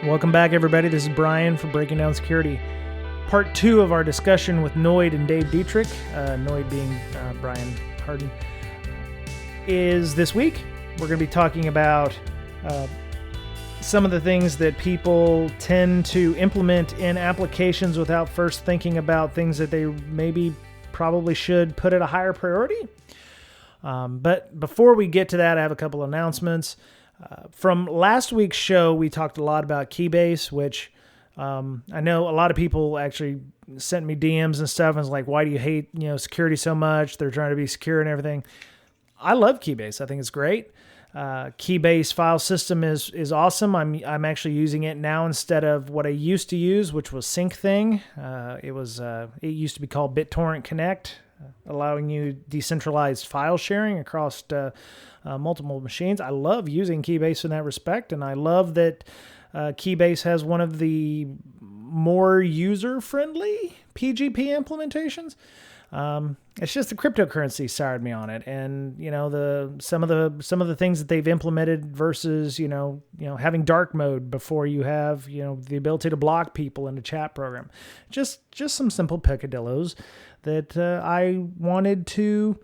Welcome back, everybody. This is Brian from Breaking Down Security. Part 2 of our discussion with Noid and Dave Dittrich, Noid being Brian Harden, is this week. We're going to be talking about some of the things that people tend to implement in applications without first thinking about things that they probably should put at a higher priority. But before we get to that, I have a couple announcements. From last week's show, we talked a lot about Keybase, which I know a lot of people actually sent me DMs and stuff and was like, why do you hate security so much? They're trying to be secure and everything. I love Keybase. I think it's great. Keybase file system is awesome. I'm actually using it now instead of what I used to use, which was SyncThing. It used to be called BitTorrent Connect, allowing you decentralized file sharing across multiple machines. I love using Keybase in that respect, and I love that Keybase has one of the more user-friendly PGP implementations. It's just the cryptocurrency sired me on it, and some of the things that they've implemented versus having dark mode before you have the ability to block people in a chat program. Just some simple peccadillos that I wanted to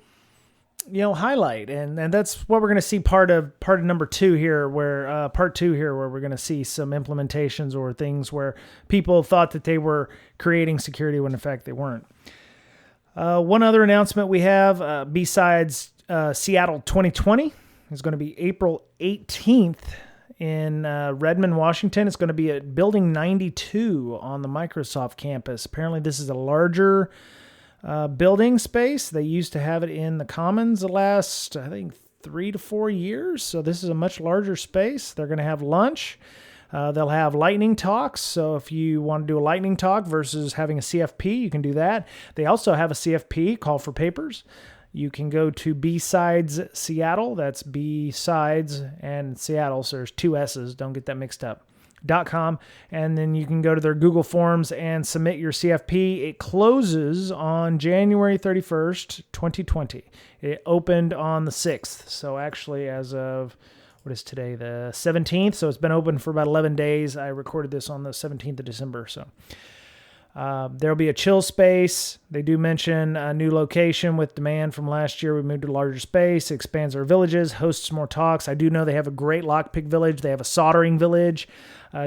highlight, and that's what we're going to see part of number 2 here, where part 2 here, where we're going to see some implementations or things where people thought that they were creating security when in fact they weren't. One other announcement we have, Bsides Seattle 2020 is going to be April 18th in Redmond, Washington. It's going to be at Building 92 on the Microsoft campus. Apparently this is a larger building space. They used to have it in the Commons the last, I think, 3 to 4 years. So this is a much larger space. They're going to have lunch. They'll have lightning talks. So if you want to do a lightning talk versus having a CFP, you can do that. They also have a CFP, call for papers. You can go to Bsides Seattle. That's Bsides and Seattle. So there's 2 S's. Don't get that mixed up. .com, and then you can go to their Google Forms and submit your CFP. It closes on January 31st, 2020. It opened on the 6th. So actually, as of, what is today, the 17th? So it's been open for about 11 days. I recorded this on the 17th of December. So there'll be a chill space. They do mention a new location with demand from last year. We moved to a larger space, expands our villages, hosts more talks. I do know they have a great lockpick village. They have a soldering village.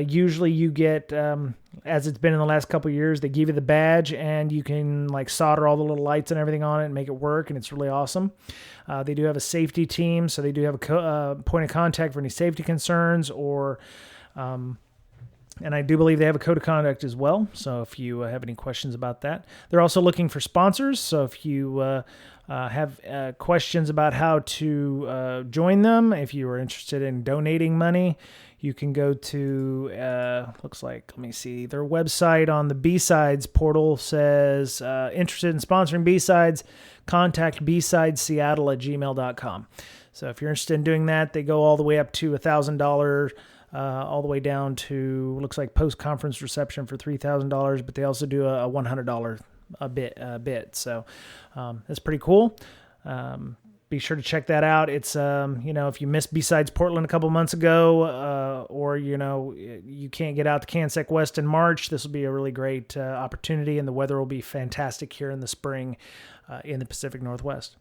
Usually you get, as it's been in the last couple of years, they give you the badge and you can solder all the little lights and everything on it and make it work, and it's really awesome. They do have a safety team, so they do have a point of contact for any safety concerns and I do believe they have a code of conduct as well. So if you have any questions about that, they're also looking for sponsors. So if you have questions about how to join them, if you are interested in donating money, you can go to, let me see, their website on the Bsides portal says, interested in sponsoring Bsides, contact bsidesseattle@gmail.com. So if you're interested in doing that, they go all the way up to $1,000, all the way down to, looks like post-conference reception for $3,000, but they also do a $100 a bit. So that's pretty cool. Be sure to check that out. It's, if you missed Bsides Portland a couple months ago, or, you can't get out to CanSec West in March, this will be a really great opportunity, and the weather will be fantastic here in the spring in the Pacific Northwest.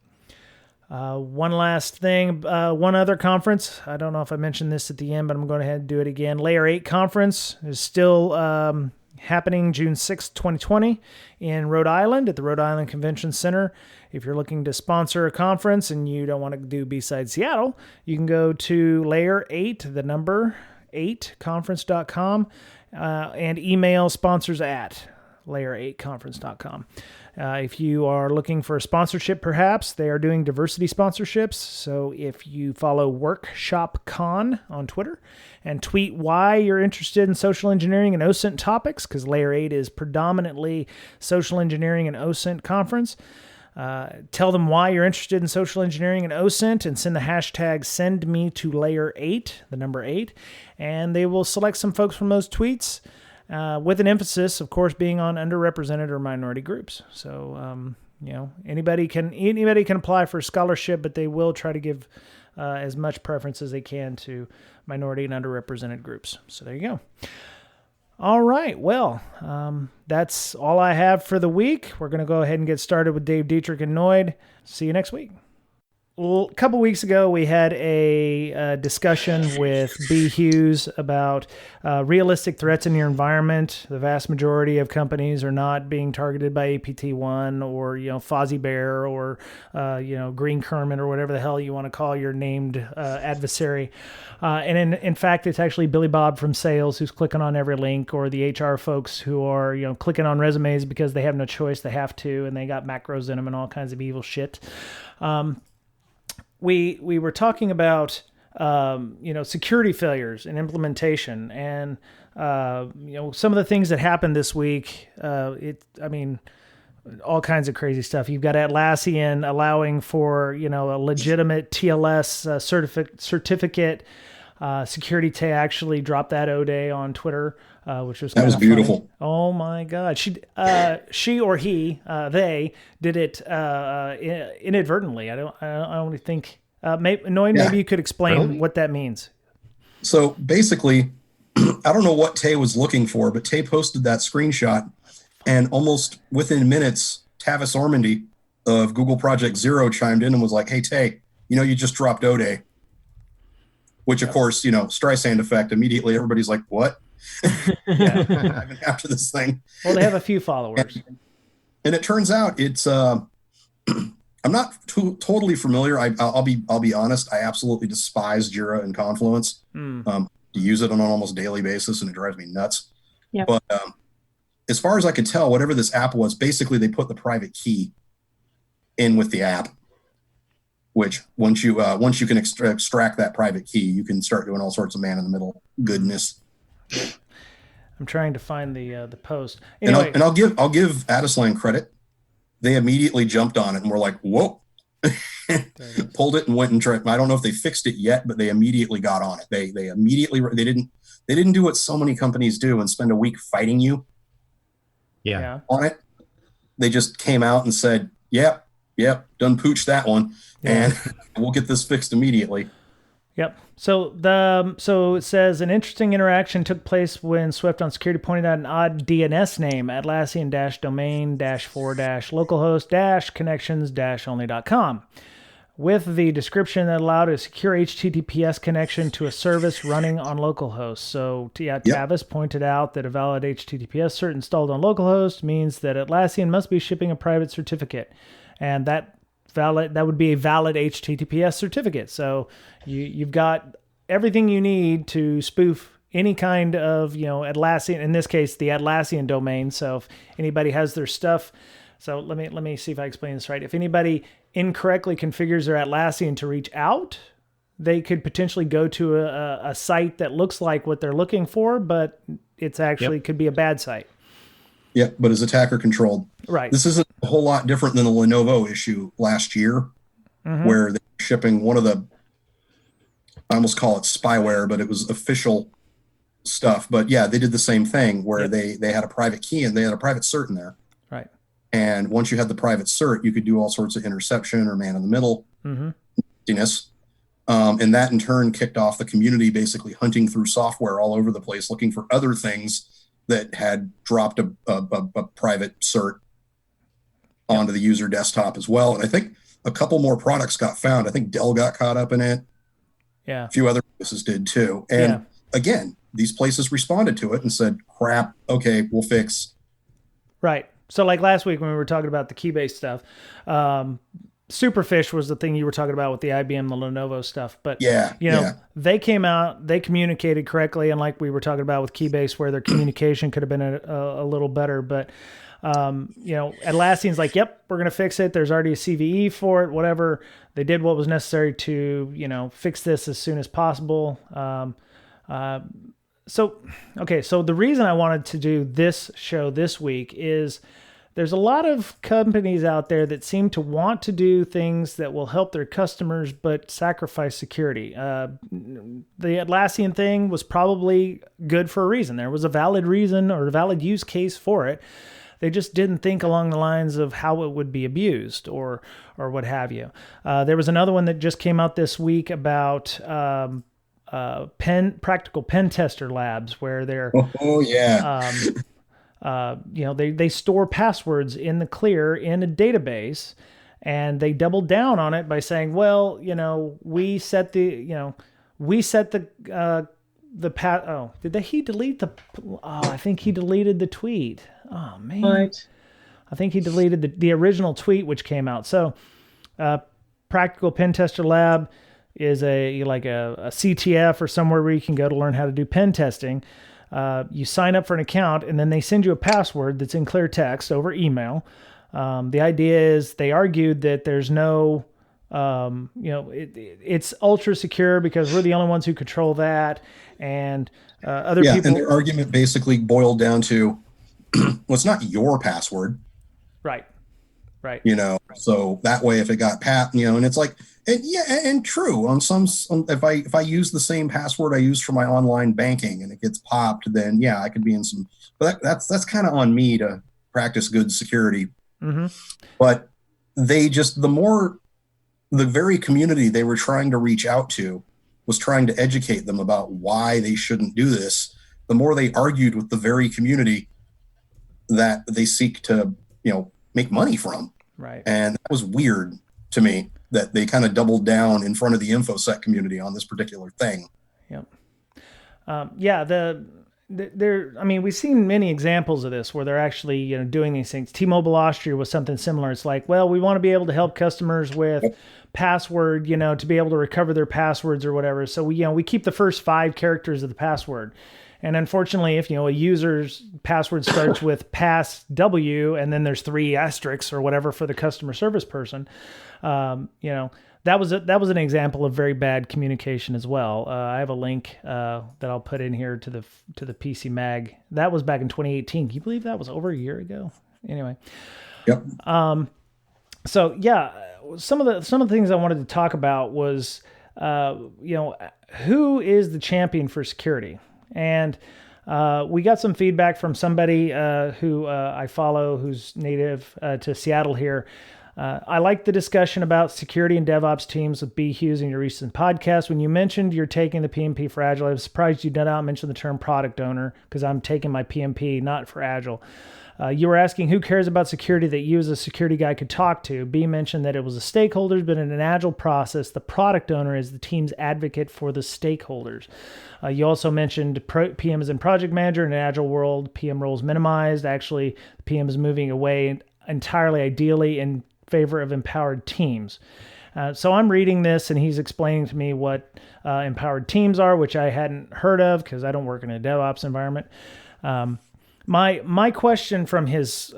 One last thing, one other conference. I don't know if I mentioned this at the end, but I'm going ahead and do it again. Layer 8 conference is still happening June 6th, 2020 in Rhode Island at the Rhode Island Convention Center. If you're looking to sponsor a conference and you don't want to do Bsides Seattle, you can go to Layer 8, the number 8conference.com, and email sponsors at layer8conference.com. If you are looking for a sponsorship, perhaps, they are doing diversity sponsorships. So if you follow WorkshopCon on Twitter and tweet why you're interested in social engineering and OSINT topics, because Layer 8 is predominantly social engineering and OSINT conference, tell them why you're interested in social engineering and OSINT and send the hashtag #SendMeToLayer8, the number 8, and they will select some folks from those tweets. With an emphasis, of course, being on underrepresented or minority groups. So, anybody can apply for a scholarship, but they will try to give as much preference as they can to minority and underrepresented groups. So there you go. All right. Well, that's all I have for the week. We're going to go ahead and get started with Dave Dittrich and Noid. See you next week. Well, a couple weeks ago, we had a discussion with B. Hughes about realistic threats in your environment. The vast majority of companies are not being targeted by APT1 or, Fozzie Bear or, Green Kermit or whatever the hell you want to call your named adversary. And in fact, it's actually Billy Bob from sales who's clicking on every link, or the HR folks who are, clicking on resumes because they have no choice. They have to, and they got macros in them and all kinds of evil shit. We were talking about, security failures and implementation, and, some of the things that happened this week. All kinds of crazy stuff. You've got Atlassian allowing for, a legitimate TLS certificate security to actually drop that O-Day on Twitter, which was kind of beautiful. Funny. Oh my God. She or he, they did it inadvertently. I don't think, maybe you could explain what that means. So basically, I don't know what Tay was looking for, but Tay posted that screenshot, and almost within minutes, Tavis Ormandy of Google Project Zero chimed in and was like, "Hey, Tay, you just dropped O-Day." Which, of course, Streisand effect. Immediately, everybody's like, "What?" After this thing. Well, they have a few followers, and it turns out it's. I'm not totally familiar. I'll be honest. I absolutely despise Jira and Confluence. Use it on an almost daily basis, and it drives me nuts. Yep. But as far as I could tell, whatever this app was, basically they put the private key in with the app. Which once you can extract that private key, you can start doing all sorts of man-in-the-middle goodness. I'm trying to find the post. Anyway. And I'll give Addisline credit. They immediately jumped on it and were like, "Whoa!" Pulled it and went and tried. I don't know if they fixed it yet, but they immediately got on it. They didn't do what so many companies do and spend a week fighting you. Yeah. On it. They just came out and said, "Yep, done pooched that one." And we'll get this fixed immediately. Yep. So it says an interesting interaction took place when Swift on Security pointed out an odd DNS name, Atlassian-domain-4-localhost-connections-only.com, with the description that allowed a secure HTTPS connection to a service running on localhost. So Tavis pointed out that a valid HTTPS cert installed on localhost means that Atlassian must be shipping a private certificate, and that would be a valid HTTPS certificate. So you've got everything you need to spoof any kind of, Atlassian, in this case, the Atlassian domain. So if anybody has their stuff, so let me see if I explain this right. If anybody incorrectly configures their Atlassian to reach out, they could potentially go to a site that looks like what they're looking for, but it's actually could be a bad site. Yeah, but is attacker controlled. Right. This is a whole lot different than the Lenovo issue last year, where they were shipping one of the, I almost call it spyware, but it was official stuff. But yeah, they did the same thing where they had a private key and they had a private cert in there. Right. And once you had the private cert, you could do all sorts of interception or man-in-the-middle nastiness. And that in turn kicked off the community basically hunting through software all over the place, looking for other things that had dropped a private cert onto the user desktop as well. And I think a couple more products got found. I think Dell got caught up in it. Yeah. A few other places did too. And again, these places responded to it and said, "Crap, okay, we'll fix." Right. So like last week when we were talking about the Keybase stuff, Superfish was the thing you were talking about with the IBM, the Lenovo stuff. But, they came out, they communicated correctly. And like we were talking about with Keybase, where their communication could have been a little better. But, Atlassian's like, "Yep, we're going to fix it. There's already a CVE for it, whatever." They did what was necessary to, fix this as soon as possible. So the reason I wanted to do this show this week is there's a lot of companies out there that seem to want to do things that will help their customers, but sacrifice security. The Atlassian thing was probably good for a reason. There was a valid reason or a valid use case for it. They just didn't think along the lines of how it would be abused or what have you. There was another one that just came out this week about practical pen tester labs, where they're they store passwords in the clear in a database, and they doubled down on it by saying, well, we set the he delete the, I think he deleted the tweet. Oh man. Right. I think he deleted the original tweet, which came out. So, Practical Pen Tester Lab is a CTF or somewhere where you can go to learn how to do pen testing. You sign up for an account, and then they send you a password that's in clear text over email. The idea is, they argued that there's no, it's ultra secure because we're the only ones who control that. And other people. And their argument basically boiled down to, well, it's not your password. Right. So that way, if it got and it's like, and true on some, if I use the same password I use for my online banking and it gets popped, then I could be in some, but that's kind of on me to practice good security. Mm-hmm. But the very community they were trying to reach out to was trying to educate them about why they shouldn't do this. The more they argued with the very community that they seek to, make money from. Right. And that was weird to me, that they kind of doubled down in front of the InfoSec community on this particular thing. Yep. We've seen many examples of this where they're actually, doing these things. T-Mobile Austria was something similar. It's like, well, we want to be able to help customers with password, to be able to recover their passwords or whatever. So we keep the first 5 characters of the password. And unfortunately, if, a user's password starts with pass W and then there's 3 asterisks or whatever for the customer service person, that was an example of very bad communication as well. I have a link that I'll put in here to the PC Mag. That was back in 2018. Can you believe that was over a year ago? Anyway. Yep. So some of the things I wanted to talk about was, who is the champion for security? And we got some feedback from somebody who I follow, who's native to Seattle here. I like the discussion about security and DevOps teams with B. Hughes in your recent podcast. When you mentioned you're taking the PMP for Agile, I was surprised you did not mention the term product owner, because I'm taking my PMP not for Agile. You were asking who cares about security that you as a security guy could talk to. B mentioned that it was the stakeholders, but in an Agile process, the product owner is the team's advocate for the stakeholders. You also mentioned PM as in project manager. In an Agile world, PM roles minimized. Actually, PM is moving away entirely, ideally, in favor of empowered teams. So I'm reading this, and he's explaining to me what empowered teams are, which I hadn't heard of because I don't work in a DevOps environment. My question from his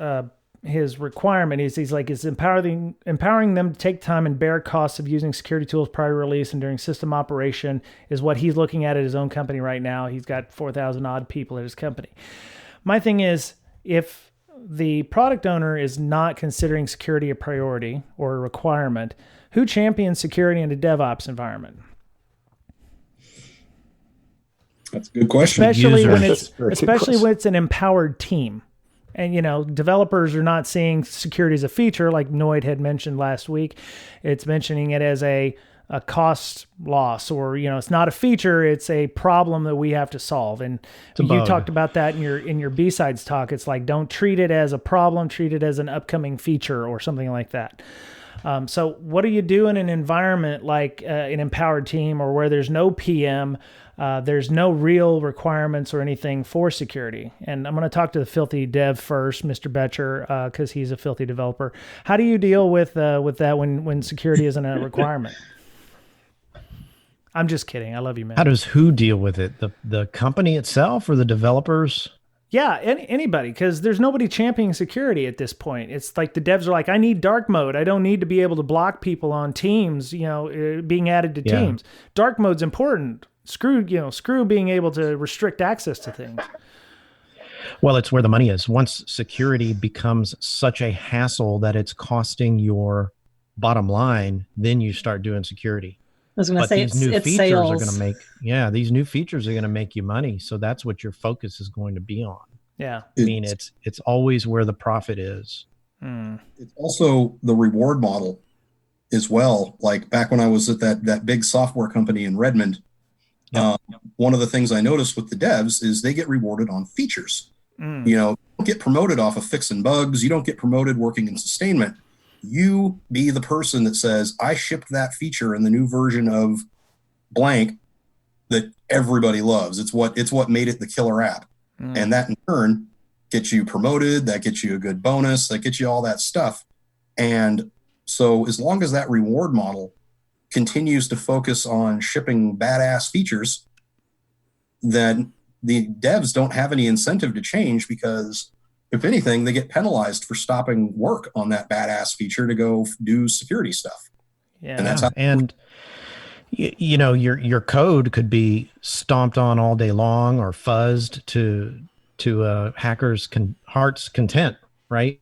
requirement is, he's like, is empowering them to take time and bear costs of using security tools prior to release and during system operation is what he's looking at his own company right now. He's got 4,000 odd people at his company. My thing is, if the product owner is not considering security a priority or a requirement, who champions security in a DevOps environment? That's a good question. Especially when it's an empowered team. And, developers are not seeing security as a feature, like Noid had mentioned last week. It's mentioning it as a cost loss, or, it's not a feature, it's a problem that we have to solve. And you talked about that in your Bsides talk. It's like, don't treat it as a problem, treat it as an upcoming feature or something like that. So what do you do in an environment like an empowered team, or where there's no PM, there's no real requirements or anything for security? And I'm going to talk to the filthy dev first, Mr. Betcher, because he's a filthy developer. How do you deal with that when security isn't a requirement? I'm just kidding. I love you, man. How does who deal with it? The company itself or the developers? Yeah, anybody, because there's nobody championing security at this point. It's like the devs are like, I need dark mode. I don't need to be able to block people on teams, being added to teams. Dark mode's important. Screw being able to restrict access to things. Well, it's where the money is. Once security becomes such a hassle that it's costing your bottom line, then you start doing security. I was going to say, these new features sales. are going to make, these new features are going to make you money. So that's what your focus is going to be on. Yeah. I mean, it's always where the profit is. It's also the reward model as well. Like back when I was at that big software company in Redmond, one of the things I noticed with the devs is they get rewarded on features. You don't get promoted off of fixing bugs. You don't get promoted working in sustainment. You be the person that says, I shipped that feature in the new version of blank that everybody loves. It's what made it the killer app. And that in turn gets you promoted. That gets you a good bonus. That gets you all that stuff. And so as long as that reward model continues to focus on shipping badass features, then the devs don't have any incentive to change, because if anything, they get penalized for stopping work on that badass feature to go do security stuff. Yeah. And that's how your code could be stomped on all day long or fuzzed to hackers' heart's content, right?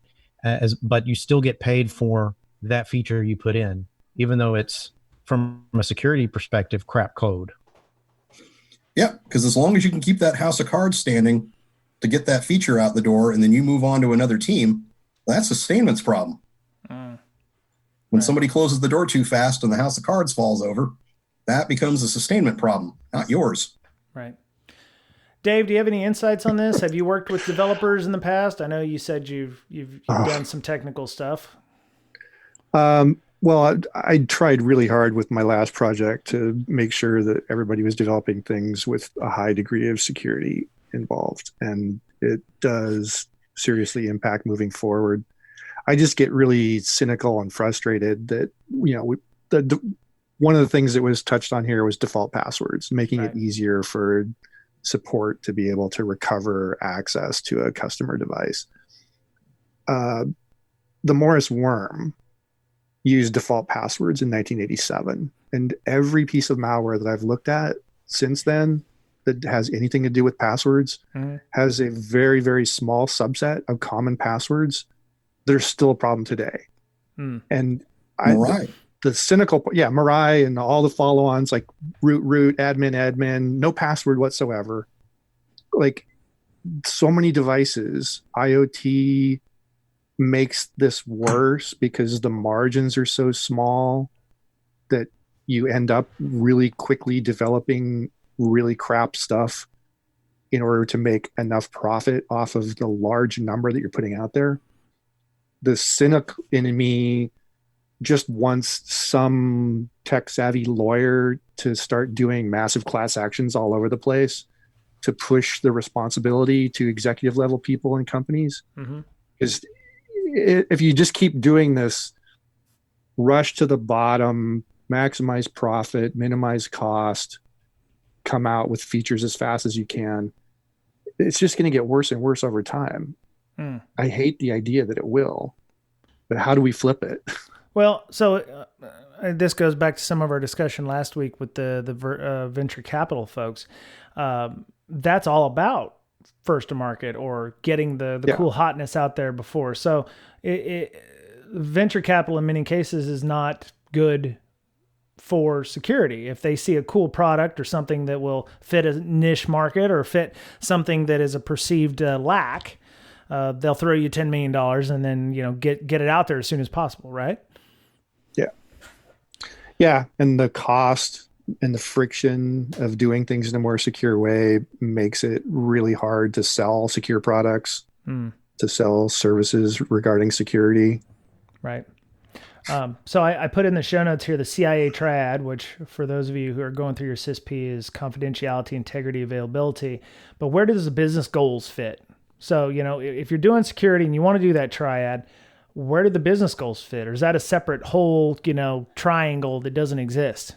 But you still get paid for that feature you put in, even though it's, from a security perspective, crap code. Yeah, because as long as you can keep that house of cards standing to get that feature out the door, and then you move on to another team, that's sustainment's problem. When somebody closes the door too fast and the house of cards falls over, that becomes a sustainment problem, not yours. Right. Dave, do you have any insights on this? Have you worked with developers in the past? I know you said you've done some technical stuff. Well, I tried really hard with my last project to make sure that everybody was developing things with a high degree of security involved, and it does seriously impact moving forward. I just get really cynical and frustrated that, one of the things that was touched on here was default passwords, making it easier for support to be able to recover access to a customer device. The Morris worm used default passwords in 1987, and every piece of malware that I've looked at since then that has anything to do with passwords has a very, very small subset of common passwords that are still a problem today. And the cynical, Mirai and all the follow-ons like root, admin, no password whatsoever. Like, so many devices, IoT makes this worse because the margins are so small that you end up really quickly developing really crap stuff in order to make enough profit off of the large number that you're putting out there. The cynic in me just wants some tech savvy lawyer to start doing massive class actions all over the place to push the responsibility to executive level people in companies. Because if you just keep doing this rush to the bottom, maximize profit, minimize cost, come out with features as fast as you can, it's just going to get worse and worse over time. I hate the idea that it will, but how do we flip it? Well, so this goes back to some of our discussion last week with the venture capital folks. That's all about first to market or getting the cool hotness out there before. So venture capital in many cases is not good for security. If they see a cool product or something that will fit a niche market or fit something that is a perceived lack, they'll throw you $10 million and then, get it out there as soon as possible. Right. Yeah. And the cost and the friction of doing things in a more secure way makes it really hard to sell secure products, to sell services regarding security. Right. So I put in the show notes here the CIA Triad, which for those of you who are going through your CISP is confidentiality, integrity, availability. But where does the business goals fit? So, if you're doing security and you want to do that triad, where do the business goals fit? Or is that a separate whole, triangle that doesn't exist?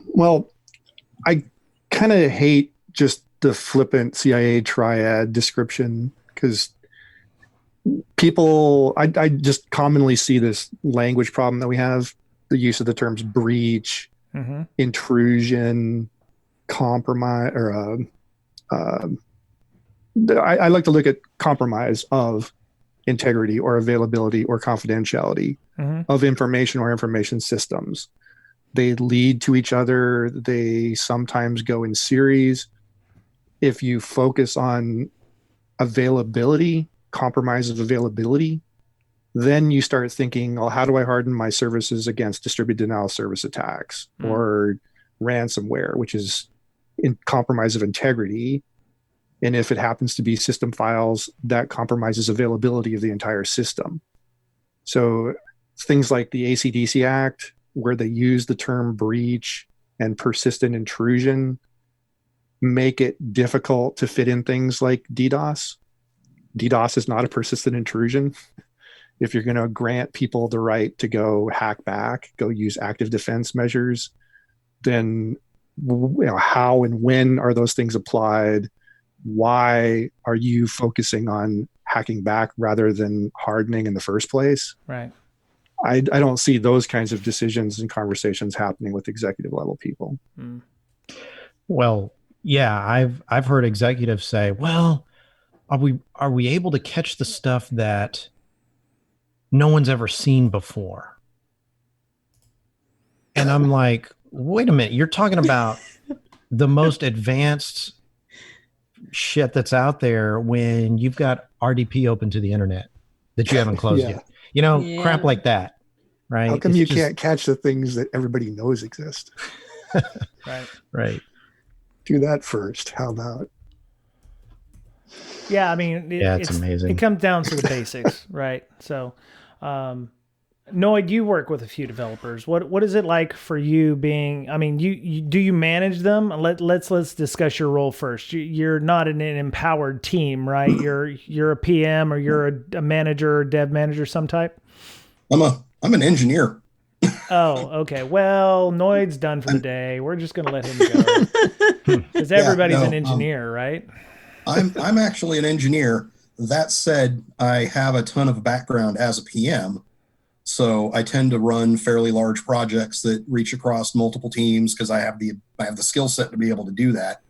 Well, I kind of hate just the flippant CIA Triad description, because people, I just commonly see this language problem that we have, the use of the terms breach, intrusion, compromise, or I like to look at compromise of integrity or availability or confidentiality of information or information systems. They lead to each other. They sometimes go in series. if you focus on availability, compromise of availability, then you start thinking, well, how do I harden my services against distributed denial of service attacks or ransomware, which is in compromise of integrity. And if it happens to be system files, that compromises availability of the entire system. So things like the AC/DC Act, where they use the term breach and persistent intrusion, make it difficult to fit in things like DDoS. DDoS is not a persistent intrusion. If you're going to grant people the right to go hack back, go use active defense measures, then how and when are those things applied? Why are you focusing on hacking back rather than hardening in the first place? Right. I don't see those kinds of decisions and conversations happening with executive level people. Well, yeah, I've heard executives say, well, are we able to catch the stuff that no one's ever seen before? And I'm like, wait a minute, you're talking about the most advanced shit that's out there when you've got RDP open to the internet that you haven't closed yet. Crap like that, right? How come can't catch the things that everybody knows exist? Right. Do that first. How about? Yeah, I mean, it's amazing. It comes down to the basics, right? So, Noid, you work with a few developers. What is it like for you being? I mean, do you manage them? Let's discuss your role first. You're not in an empowered team, right? You're a PM or you're a manager or dev manager some type. I'm an engineer. Oh, okay. Well, Noid's done for the day. We're just gonna let him go because everybody's an engineer, right? I'm actually an engineer. That said, I have a ton of background as a PM. So I tend to run fairly large projects that reach across multiple teams because I have the skill set to be able to do that.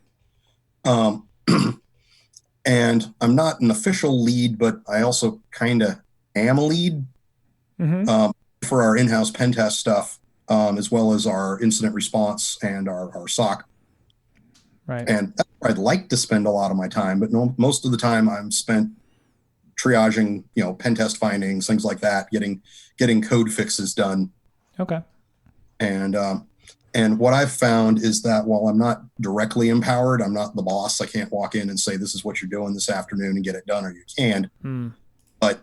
And I'm not an official lead, but I also kind of am a lead for our in-house pen test stuff, as well as our incident response and our SOC. Right. And I'd like to spend a lot of my time, but most of the time I'm spent triaging, pen test findings, things like that, getting code fixes done. Okay. And what I've found is that while I'm not directly empowered, I'm not the boss. I can't walk in and say, this is what you're doing this afternoon and get it done, or you can. But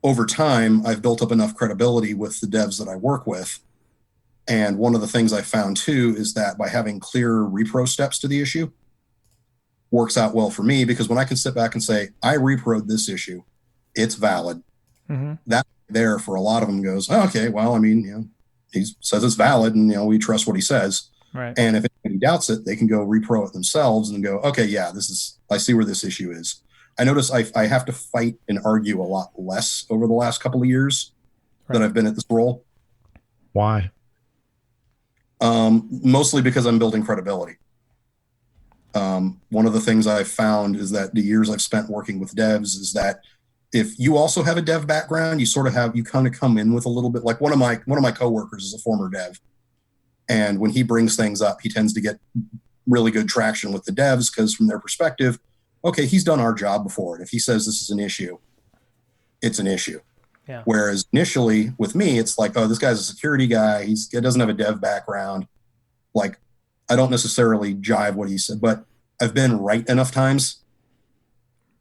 over time, I've built up enough credibility with the devs that I work with. And one of the things I found too is that by having clear repro steps to the issue works out well for me, because when I can sit back and say, I repro'd this issue, it's valid. That there for a lot of them goes, oh, okay, well, I mean, he says it's valid and, we trust what he says. Right. And if anybody doubts it, they can go repro it themselves and go, okay, yeah, I see where this issue is. I notice I have to fight and argue a lot less over the last couple of years that I've been at this role. Why? Mostly because I'm building credibility. One of the things I've found is that the years I've spent working with devs is that if you also have a dev background, you kind of come in with a little bit, like one of my coworkers is a former dev. And when he brings things up, he tends to get really good traction with the devs because from their perspective, okay, he's done our job before. And if he says this is an issue, it's an issue. Yeah. Whereas initially with me, it's like, oh, this guy's a security guy. He doesn't have a dev background. Like, I don't necessarily jive what he said, but I've been right enough times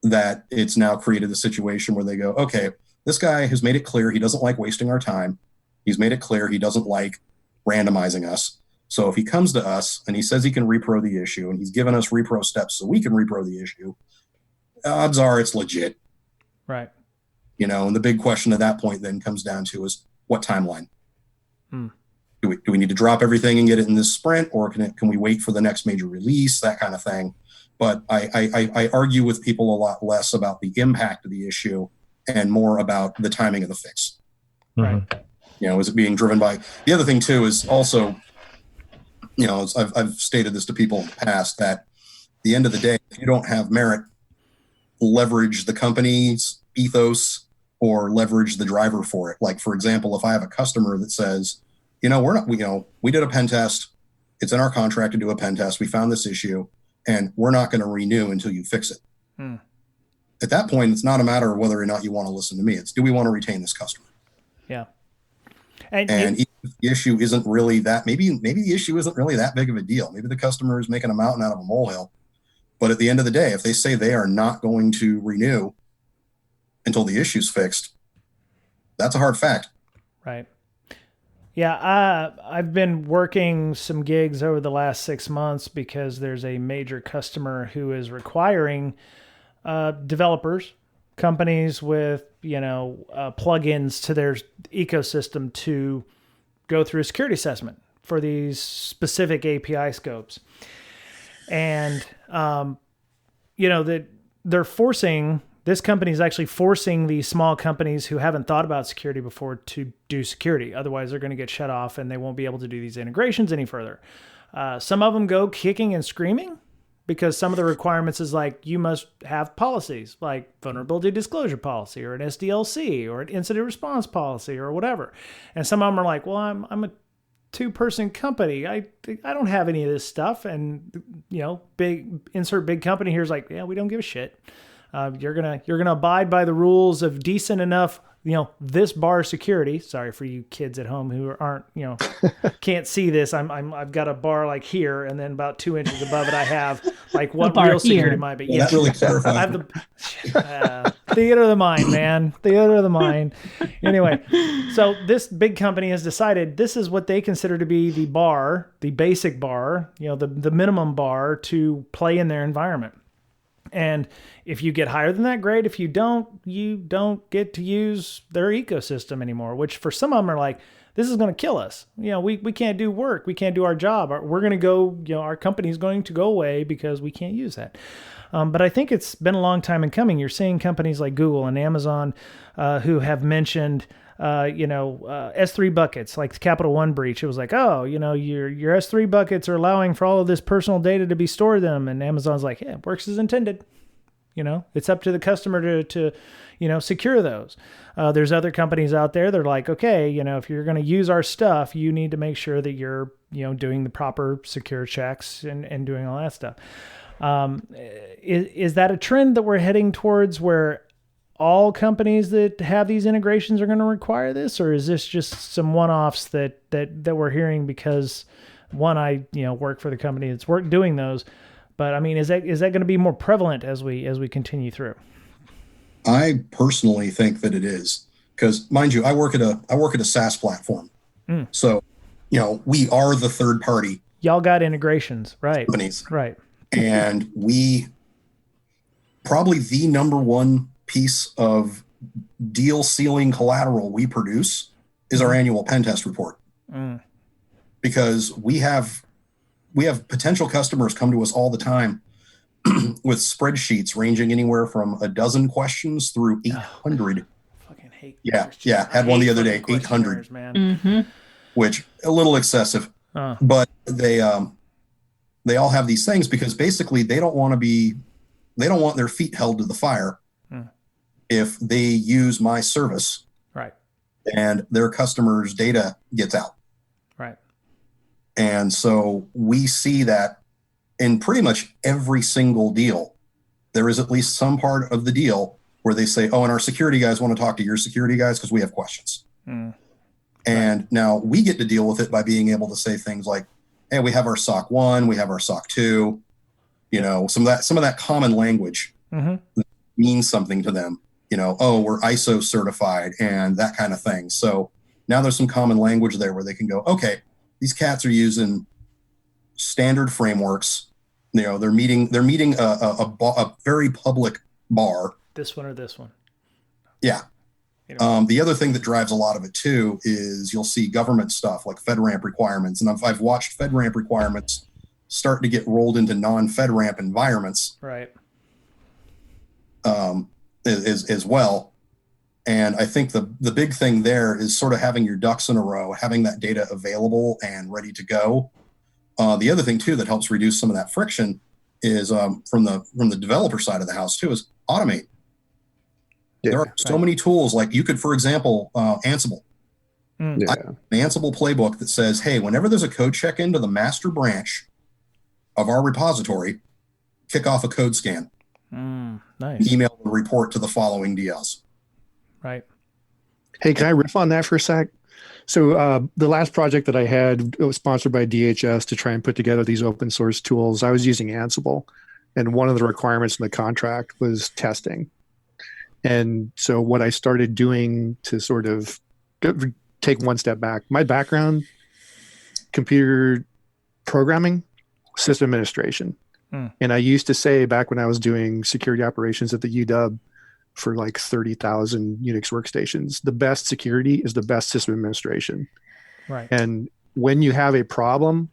that it's now created a situation where they go, okay, this guy has made it clear he doesn't like wasting our time. He's made it clear he doesn't like randomizing us. So if he comes to us and he says he can repro the issue and he's given us repro steps so we can repro the issue, odds are it's legit. Right. And the big question at that point then comes down to is what timeline? Do we need to drop everything and get it in this sprint, or can we wait for the next major release, that kind of thing? But I argue with people a lot less about the impact of the issue and more about the timing of the fix. Right. Is it being driven by the other thing too is also, I've stated this to people in the past that at the end of the day, if you don't have merit, leverage the company's ethos or leverage the driver for it. Like, for example, if I have a customer that says, we did a pen test. It's in our contract to do a pen test. We found this issue and we're not going to renew until you fix it. At that point, it's not a matter of whether or not you want to listen to me. It's, do we want to retain this customer? Yeah. And even if the issue isn't really that, maybe the issue isn't really that big of a deal. Maybe the customer is making a mountain out of a molehill. But at the end of the day, if they say they are not going to renew until the issue's fixed, that's a hard fact. Right. Yeah, I've been working some gigs over the last 6 months because there's a major customer who is requiring developers, companies with, plugins to their ecosystem to go through a security assessment for these specific API scopes. And, that they're forcing, this company is actually forcing these small companies who haven't thought about security before to do security. Otherwise, they're going to get shut off and they won't be able to do these integrations any further. Some of them go kicking and screaming because some of the requirements is like, you must have policies like vulnerability disclosure policy or an SDLC or an incident response policy or whatever. And some of them are like, well, I'm a 2-person company. I don't have any of this stuff. And, big company here is like, yeah, we don't give a shit. You're gonna abide by the rules of decent enough, this bar security. Sorry for you kids at home who aren't, can't see this. I've got a bar like here, and then about 2 inches above it, I have like what real security might be. Well, that really clarifies. I have the theater of the mind, man. Theater of the mind. Anyway, so this big company has decided this is what they consider to be the bar, the basic bar, the minimum bar to play in their environment. And if you get higher than that, great. If you don't get to use their ecosystem anymore, which for some of them are like, this is going to kill us. We can't do work. We can't do our job. We're going to go, our company's going to go away because we can't use that. But I think it's been a long time in coming. You're seeing companies like Google and Amazon who have mentioned S3 buckets, like the Capital One breach. It was like, your S3 buckets are allowing for all of this personal data to be stored in them. And Amazon's like, yeah, it works as intended. It's up to the customer to secure those. There's other companies out there that are like, okay, if you're going to use our stuff, you need to make sure that you're, doing the proper secure checks and doing all that stuff. Is that a trend that we're heading towards where all companies that have these integrations are going to require this, or is this just some one-offs that we're hearing because I work for the company that's doing those, but I mean, is that going to be more prevalent as we continue through? I personally think that it is, because mind you, I work at a SaaS platform, so we are the third party. Y'all got integrations, right? Companies, right? And we probably the number one piece of deal sealing collateral we produce is our annual pen test report. Because we have potential customers come to us all the time with spreadsheets ranging anywhere from a dozen questions through 800. Fucking hate. Yeah. Had one the other day, 800, man. Which a little excessive, but they all have these things because basically they don't want their feet held to the fire if they use my service, right, and their customers' data gets out. Right. And so we see that in pretty much every single deal, there is at least some part of the deal where they say, oh, and our security guys want to talk to your security guys because we have questions. And now we get to deal with it by being able to say things like, hey, we have our SOC 1, we have our SOC 2, some of that common language means something to them. Oh, we're ISO certified and that kind of thing. So now there's some common language there where they can go, okay, these cats are using standard frameworks. They're meeting a very public bar. This one or this one. Yeah. The other thing that drives a lot of it too is you'll see government stuff like FedRAMP requirements. And I've watched FedRAMP requirements start to get rolled into non-FedRAMP environments. Right. As well. And I think the big thing there is sort of having your ducks in a row, having that data available and ready to go. The other thing too that helps reduce some of that friction is from the developer side of the house too is automate. Yeah, there are so many tools, like you could, for example, Ansible. I have an Ansible playbook that says, hey, whenever there's a code check into the master branch of our repository, kick off a code scan, Nice. email the report to the following DLs. Right. Hey, can I riff on that for a sec? So the last project that I had, it was sponsored by DHS to try and put together these open source tools. I was using Ansible, and one of the requirements in the contract was testing. And so what I started doing to sort of take one step back, my background, computer programming, system administration. And I used to say back when I was doing security operations at the UW for like 30,000 Unix workstations, the best security is the best system administration. Right. And when you have a problem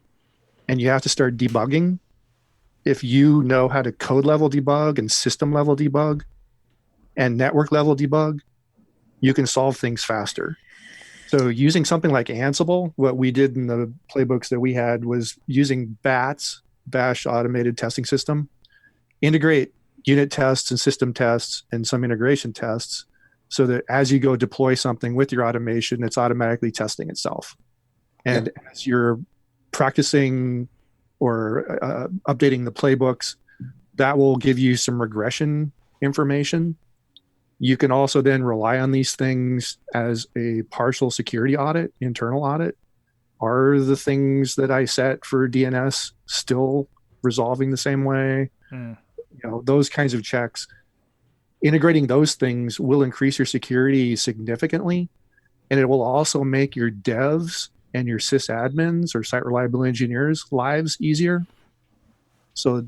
and you have to start debugging, if you know how to code level debug and system level debug and network level debug, you can solve things faster. So using something like Ansible, what we did in the playbooks that we had was using BATS, Bash Automated Testing System, integrate unit tests and system tests and some integration tests so that as you go deploy something with your automation, it's automatically testing itself. And as you're practicing or updating the playbooks, that will give you some regression information. You can also then rely on these things as a partial security audit, internal audit. Are the things that I set for DNS still resolving the same way? You know, those kinds of checks. Integrating those things will increase your security significantly, and it will also make your devs and your sysadmins or site reliability engineers' lives easier. So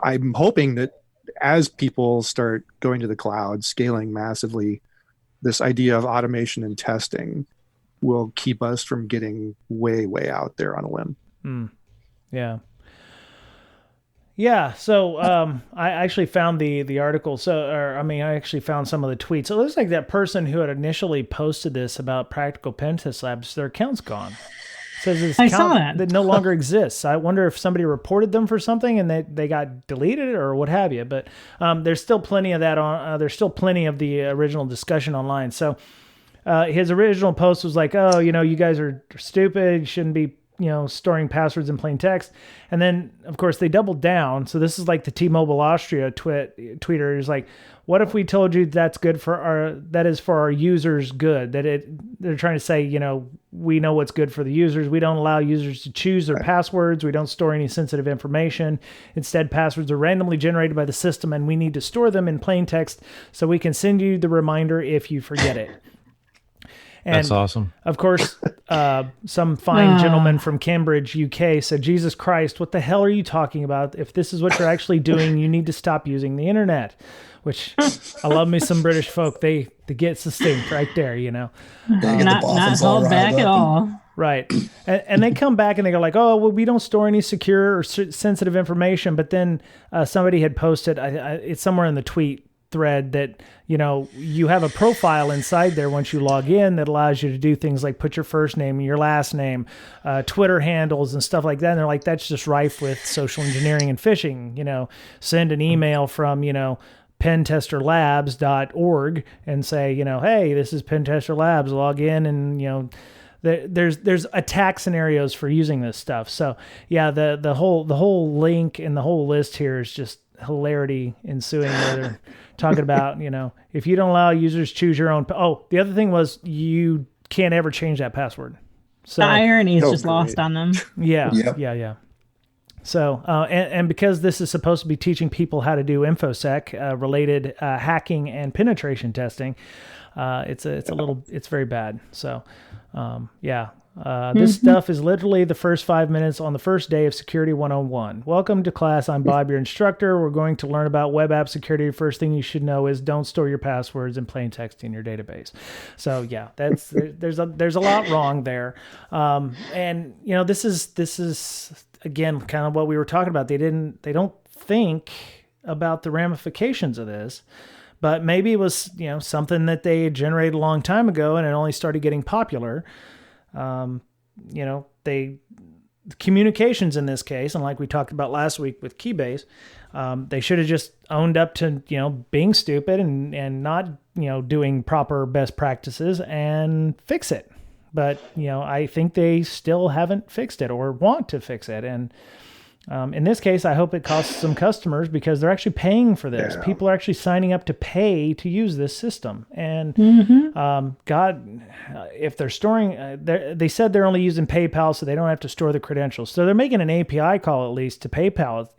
I'm hoping that as people start going to the cloud, scaling massively, this idea of automation and testing will keep us from getting way, way out there on a limb. Yeah. Yeah. So I actually found the article. I actually found some of the tweets. It looks like that person who had initially posted this about Practical Pentest Labs, their account's gone. It says this account that no longer exists. I wonder if somebody reported them for something and they got deleted or what have you. But there's still plenty of that on. There's still plenty of the original discussion online. So his original post was like, "Oh, you guys are stupid. You shouldn't be." Storing passwords in plain text. And then, of course, they doubled down. So this is like the T-Mobile Austria tweeter is like, what if we told you that is for our users' good? They're trying to say, we know what's good for the users. We don't allow users to choose their passwords. We don't store any sensitive information. Instead, passwords are randomly generated by the system, and we need to store them in plain text so we can send you the reminder if you forget it. And that's awesome. Of course, some fine gentleman from Cambridge, UK said, Jesus Christ, what the hell are you talking about? If this is what you're actually doing, you need to stop using the internet. Which I love me some British folk. They get succinct right there, Not hold back at all. Right. And they come back and they go like, oh, well, we don't store any secure or sensitive information. But then somebody had posted, it's somewhere in the tweet thread that, you have a profile inside there once you log in that allows you to do things like put your first name, your last name, Twitter handles and stuff like that. And they're like, that's just rife with social engineering and phishing, send an email from, pentesterlabs.org and say, hey, this is Pentester Labs, log in and, there's attack scenarios for using this stuff. So yeah, the whole link and the whole list here is just hilarity ensuing where they're talking about, if you don't allow users choose your own. Oh, the other thing was you can't ever change that password. So the irony is just lost on them. Yeah. Yep. Yeah. So, and because this is supposed to be teaching people how to do InfoSec related hacking and penetration testing, it's very bad. So, this stuff is literally the first 5 minutes on the first day of Security 101. Welcome to class. I'm Bob, your instructor. We're going to learn about web app security. First thing you should know is don't store your passwords in plain text in your database. So yeah, there's a lot wrong there. And this is again kind of what we were talking about. They don't think about the ramifications of this. But maybe it was, something that they generated a long time ago and it only started getting popular. Communications in this case, and like we talked about last week with Keybase, they should have just owned up to, being stupid and not, doing proper best practices and fix it. But, I think they still haven't fixed it or want to fix it. And In this case, I hope it costs some customers because they're actually paying for this. Yeah. People are actually signing up to pay to use this system. And God, if they're storing, they said they're only using PayPal, so they don't have to store the credentials. So they're making an API call at least to PayPal,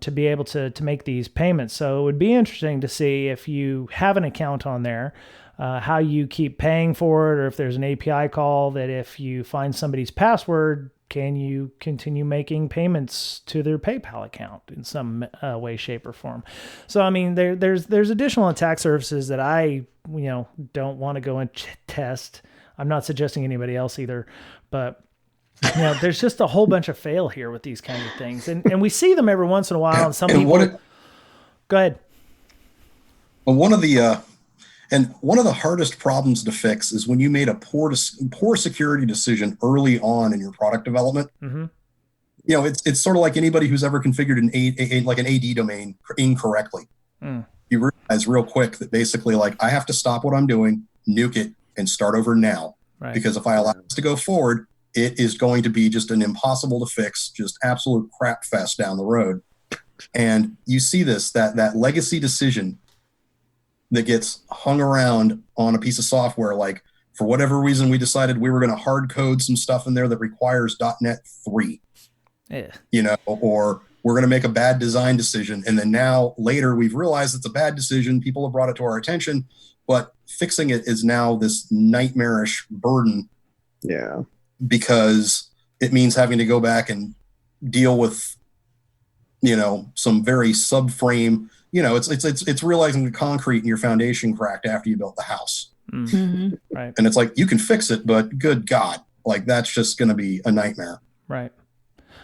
to be able to make these payments. So it would be interesting to see if you have an account on there, how you keep paying for it, or if there's an API call that if you find somebody's password, can you continue making payments to their PayPal account in some way, shape, or form? So, I mean, there's additional attack surfaces that I, don't want to go and test. I'm not suggesting anybody else either, but there's just a whole bunch of fail here with these kinds of things, and we see them every once in a while. And some people. Go ahead. Well, one of the hardest problems to fix is when you made a poor security decision early on in your product development. Mm-hmm. It's sort of like anybody who's ever configured an AD domain incorrectly. You realize real quick that basically, I have to stop what I'm doing, nuke it, and start over now. Right. Because if I allow this to go forward, it is going to be just an impossible to fix, just absolute crap fest down the road. And you see that legacy decision that gets hung around on a piece of software, like for whatever reason we decided we were going to hard code some stuff in there that requires .NET 3, or we're going to make a bad design decision. And then now later we've realized it's a bad decision. People have brought it to our attention, but fixing it is now this nightmarish burden. Yeah. Because it means having to go back and deal with, some very subframe, it's realizing the concrete in your foundation cracked after you built the house. Mm-hmm. Right. And it's like, you can fix it, but good God, that's just going to be a nightmare. Right.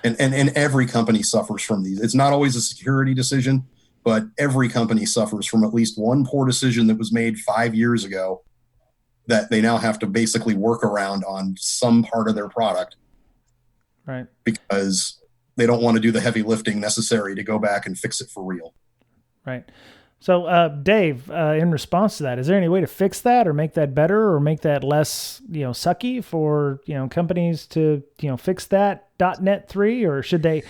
And every company suffers from these. It's not always a security decision, but every company suffers from at least one poor decision that was made 5 years ago that they now have to basically work around on some part of their product. Right. Because they don't want to do the heavy lifting necessary to go back and fix it for real. Right. So, Dave, in response to that, is there any way to fix that or make that better or make that less, sucky for, companies to, fix that .NET 3, or should they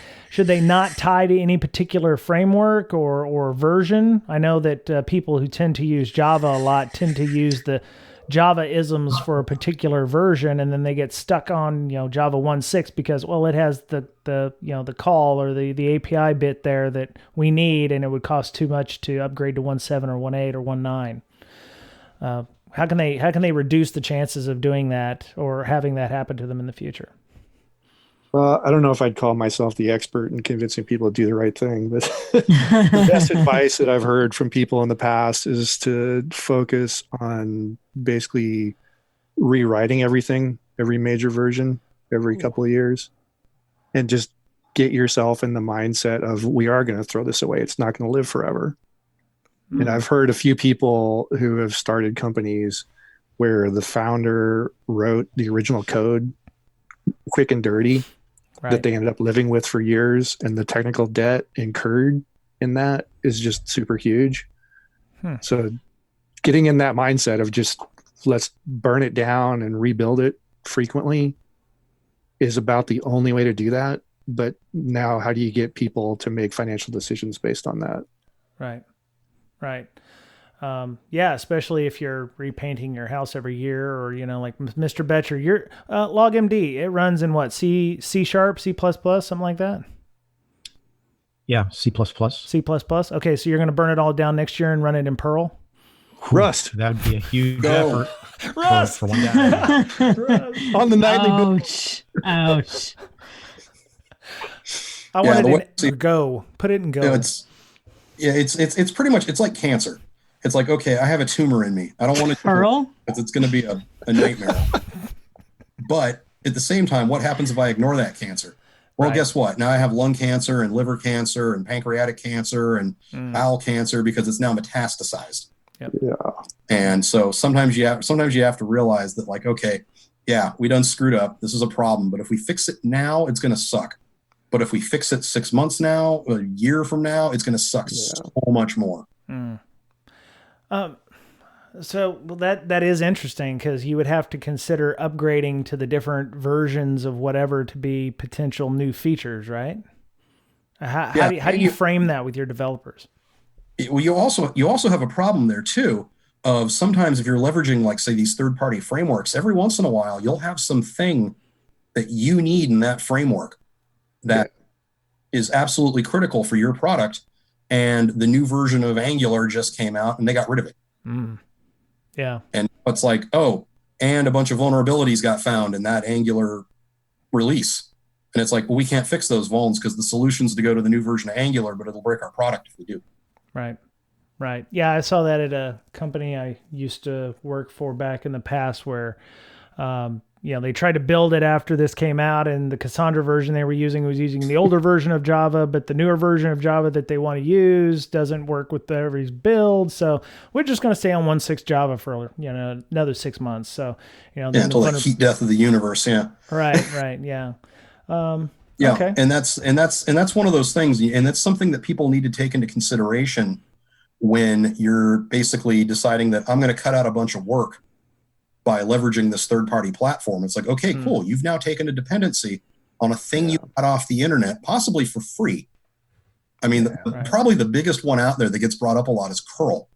not tie to any particular framework or version? I know that people who tend to use Java a lot tend to use the Java isms for a particular version, and then they get stuck on Java 1.6 because it has the call or the API bit there that we need, and it would cost too much to upgrade to 1.7 or 1.8 or 1.9. How can they reduce the chances of doing that or having that happen to them in the future? Well, I don't know if I'd call myself the expert in convincing people to do the right thing, but the best advice that I've heard from people in the past is to focus on basically rewriting everything, every major version, every couple of years, and just get yourself in the mindset of, we are going to throw this away. It's not going to live forever. Mm. And I've heard a few people who have started companies where the founder wrote the original code quick and dirty. Right. That they ended up living with for years, and the technical debt incurred in that is just super huge. So getting in that mindset of just let's burn it down and rebuild it frequently is about the only way to do that. But now how do you get people to make financial decisions based on that? Right. Yeah, especially if you're repainting your house every year, or like Mr. Betcher, your LogMD, it runs in what, C#, C++, something like that. Yeah, C++. C++. Okay, so you're going to burn it all down next year and run it in Perl. Rust. That would be a huge effort. Rust for one guy. On the nightly. Ouch. I wanted to go. Put it in Go. It's pretty much, it's like cancer. It's like, okay, I have a tumor in me. I don't want to Pearl, because it's going to be a nightmare. But at the same time, what happens if I ignore that cancer? Well, Guess what? Now I have lung cancer and liver cancer and pancreatic cancer and bowel cancer because it's now metastasized. Yep. Yeah. And so sometimes you have to realize that, like, okay, yeah, we done screwed up. This is a problem. But if we fix it now, it's going to suck. But if we fix it 6 months now, a year from now, it's going to suck so much more. So well, that is interesting because you would have to consider upgrading to the different versions of whatever to be potential new features, right? How do you frame that with your developers? Well, you also have a problem there too of sometimes if you're leveraging like say these third-party frameworks, every once in a while you'll have something that you need in that framework that is absolutely critical for your product, and the new version of Angular just came out and they got rid of it. Yeah. And it's like, oh, and a bunch of vulnerabilities got found in that Angular release. And it's like, well, we can't fix those vulns because the solution's to go to the new version of Angular, but it'll break our product if we do. Right. Right. Yeah, I saw that at a company I used to work for back in the past where, they tried to build it after this came out, and the Cassandra version they were using was using the older version of Java, but the newer version of Java that they want to use doesn't work with every build. So we're just going to stay on 1.6 Java for another 6 months. So until the heat death of the universe. Yeah. Right. Right. Yeah. Yeah, okay. and that's one of those things, and that's something that people need to take into consideration when you're basically deciding that I'm going to cut out a bunch of work by leveraging this third-party platform. It's like, okay, cool. You've now taken a dependency on a thing you got off the internet, possibly for free. I mean, probably the biggest one out there that gets brought up a lot is curl.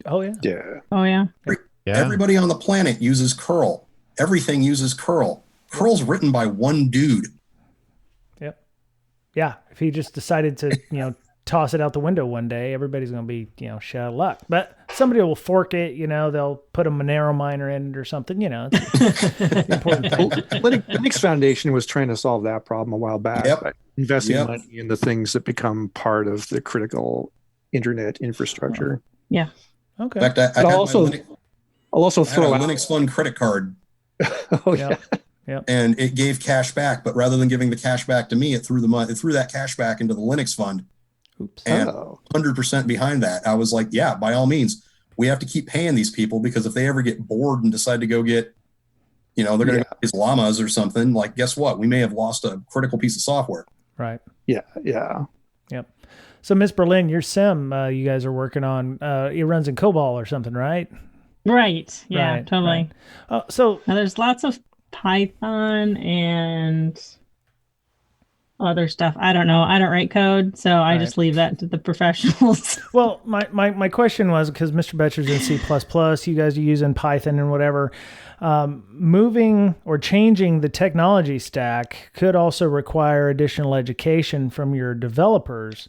Oh yeah. Yeah. Oh yeah. Everybody on the planet uses curl. Everything uses curl. Curl's written by one dude. Yep. Yeah. If he just decided to, toss it out the window one day, everybody's going to be, shit out of luck. But somebody will fork it, they'll put a Monero miner in it or something, it's an important thing. Linux Foundation was trying to solve that problem a while back by investing money in the things that become part of the critical internet infrastructure. Yeah. In Okay. fact, I'll also throw out a Linux Fund credit card. Oh yeah. Yep. And it gave cash back, but rather than giving the cash back to me, it threw that cash back into the Linux Fund. Oops. And 100% behind that. I was like, yeah, by all means, we have to keep paying these people, because if they ever get bored and decide to go get, they're going to go get llamas or something, like, guess what? We may have lost a critical piece of software. Right. Yeah. Yeah. Yep. So Miss Berlin, your sim you guys are working on, it runs in COBOL or something, right? Right. Yeah, Right, totally. right. So Now, there's lots of Python and other stuff. I don't know. I don't write code, so I just leave that to the professionals. Well, my question was, because Mr. Betcher's in C++, you guys are using Python and whatever, moving or changing the technology stack could also require additional education from your developers.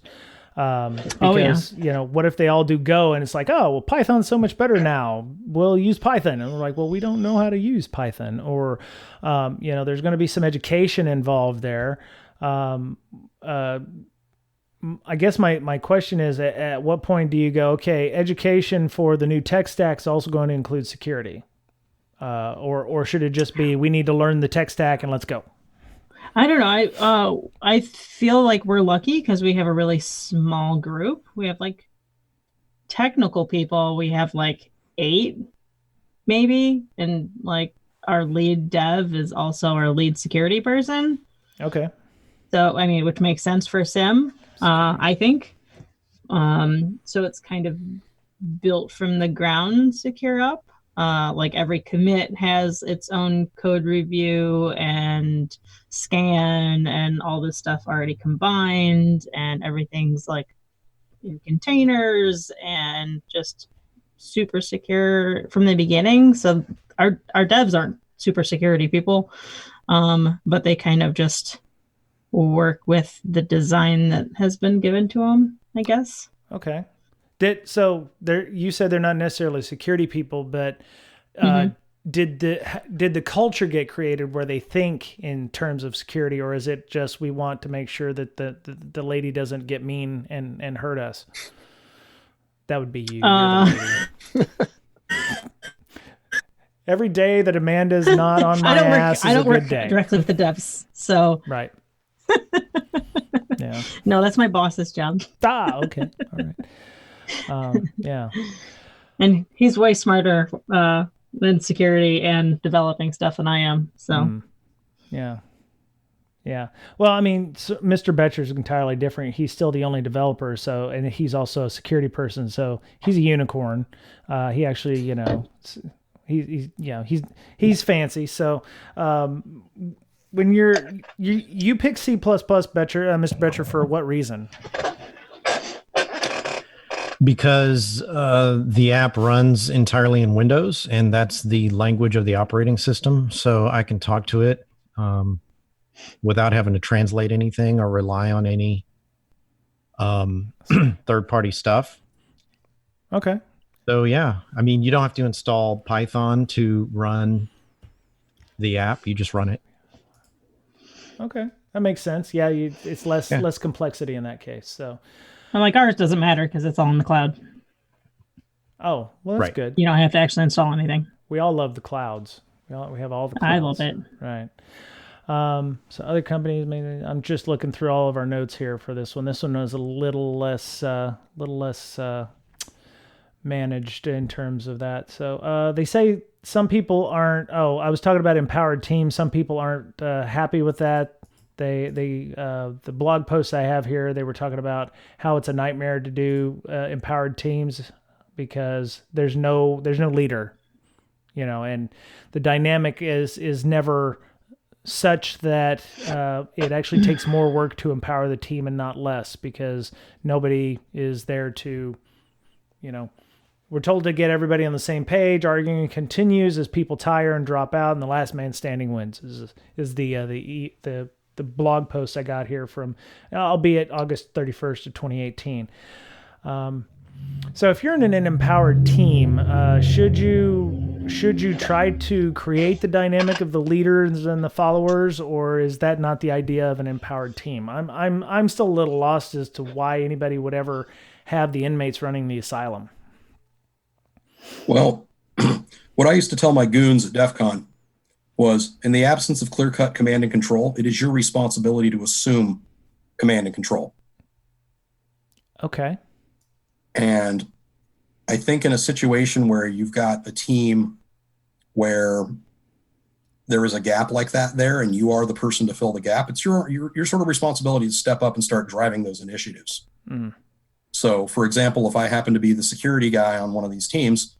Because, what if they all do Go and it's like, oh, well, Python's so much better now. We'll use Python. And we're like, well, we don't know how to use Python. Or, there's going to be some education involved there. I guess my question is, at what point do you go, okay, education for the new tech stack is also going to include security? Or should it just be, we need to learn the tech stack and let's go? I don't know. I feel like we're lucky because we have a really small group. We have technical people. We have 8 maybe. And our lead dev is also our lead security person. Okay. So, which makes sense for sim, I think. So it's kind of built from the ground secure up. Every commit has its own code review and scan and all this stuff already combined, and everything's in containers and just super secure from the beginning. So our devs aren't super security people, but they kind of just work with the design that has been given to them, I guess. Okay. You said they're not necessarily security people, but did the culture get created where they think in terms of security, or is it just we want to make sure that the lady doesn't get mean and hurt us? That would be you. Every day that Amanda's not on my ass is a good day. I don't work directly with the devs, so right. Yeah. No, that's my boss's job. Okay. All right. Yeah. And he's way smarter in security and developing stuff than I am. So. Yeah. Yeah. Well, I mean, so Mr. Betcher's entirely different. He's still the only developer. So, and he's also a security person. So he's a unicorn. He actually, he's fancy. So, when you pick C++, Betcher, Mr. Betcher, for what reason? Because the app runs entirely in Windows, and that's the language of the operating system. So I can talk to it without having to translate anything or rely on any third-party stuff. Okay. So yeah, I mean, you don't have to install Python to run the app. You just run it. Okay, that makes sense. Yeah, it's less complexity in that case. So, I'm like, ours doesn't matter because it's all in the cloud. Oh, well, that's Right. good. You don't have to actually install anything. We all love the clouds. We have all the clouds. I love it. Right. So other companies, maybe I'm just looking through all of our notes here for this one. This one was a little less managed in terms of that. So they say some people aren't. Oh, I was talking about empowered teams. Some people aren't happy with that. The blog posts I have here, they were talking about how it's a nightmare to do empowered teams because there's no leader, and the dynamic is never such that it actually takes more work to empower the team and not less, because nobody is there to, we're told to get everybody on the same page. Arguing continues as people tire and drop out, and the last man standing wins. Is the blog post I got here from, albeit August 31st of 2018. So if you're in an empowered team, should you try to create the dynamic of the leaders and the followers, or is that not the idea of an empowered team? I'm still a little lost as to why anybody would ever have the inmates running the asylum. Well, what I used to tell my goons at DEF CON was, in the absence of clear-cut command and control, it is your responsibility to assume command and control. Okay. And I think in a situation where you've got a team where there is a gap like that there, and you are the person to fill the gap, it's your sort of responsibility to step up and start driving those initiatives. Mm. So, for example, if I happen to be the security guy on one of these teams,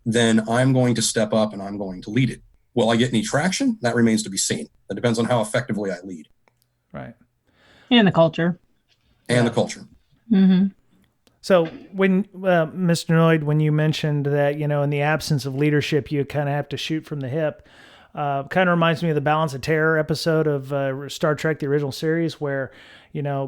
then I'm going to step up and I'm going to lead it. Will I get any traction? That remains to be seen. That depends on how effectively I lead. Right. And the culture. And the culture. Mm-hmm. So when, Mr. Noid, when you mentioned that, in the absence of leadership, you kind of have to shoot from the hip, kind of reminds me of the Balance of Terror episode of Star Trek, the original series, where,